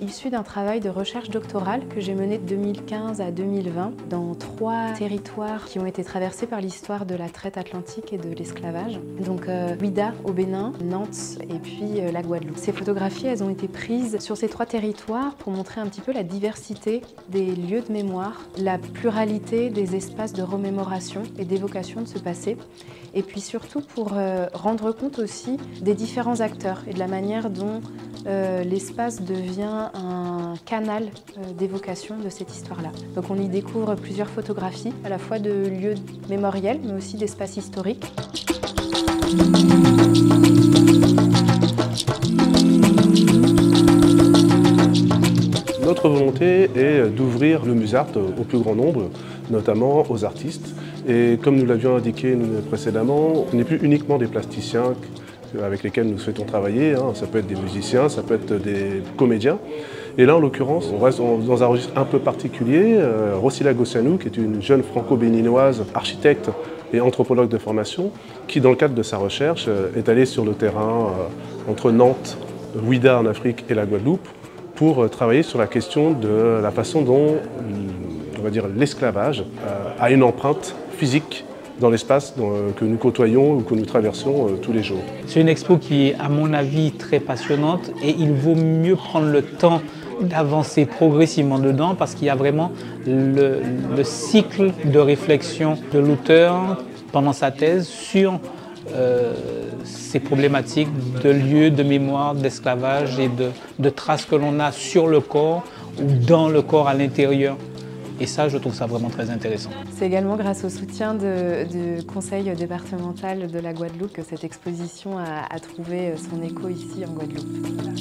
issu d'un travail de recherche doctorale que j'ai mené de 2015 à 2020 dans 3 territoires qui ont été traversés par l'histoire de la traite atlantique et de l'esclavage. Donc Ouidah au Bénin, Nantes et puis la Guadeloupe. Ces photographies, elles ont été prises sur ces 3 territoires pour montrer un petit peu la diversité des lieux de mémoire, la pluralité des espaces de remémoration et d'évocation de ce passé, et puis surtout pour rendre compte aussi des différents acteurs et de la manière dont l'espace devient un canal d'évocation de cette histoire-là. Donc on y découvre plusieurs photographies, à la fois de lieux mémoriels, mais aussi d'espaces historiques. Notre volonté est d'ouvrir le Musart au plus grand nombre, notamment aux artistes. Et comme nous l'avions indiqué précédemment, ce n'est plus uniquement des plasticiens avec lesquels nous souhaitons travailler, ça peut être des musiciens, ça peut être des comédiens. Et là, en l'occurrence, on reste dans un registre un peu particulier. Rossila Gossianou, qui est une jeune franco-béninoise, architecte et anthropologue de formation, qui, dans le cadre de sa recherche, est allée sur le terrain entre Nantes, Ouidah en Afrique et la Guadeloupe, pour travailler sur la question de la façon dont, on va dire, l'esclavage a une empreinte physique dans l'espace que nous côtoyons ou que nous traversons tous les jours. C'est une expo qui est, à mon avis, très passionnante et il vaut mieux prendre le temps d'avancer progressivement dedans parce qu'il y a vraiment le cycle de réflexion de l'auteur pendant sa thèse sur ces problématiques de lieux, de mémoire, d'esclavage et de traces que l'on a sur le corps ou dans le corps à l'intérieur. Et ça, je trouve ça vraiment très intéressant. C'est également grâce au soutien du conseil départemental de la Guadeloupe que cette exposition a trouvé son écho ici en Guadeloupe. Voilà.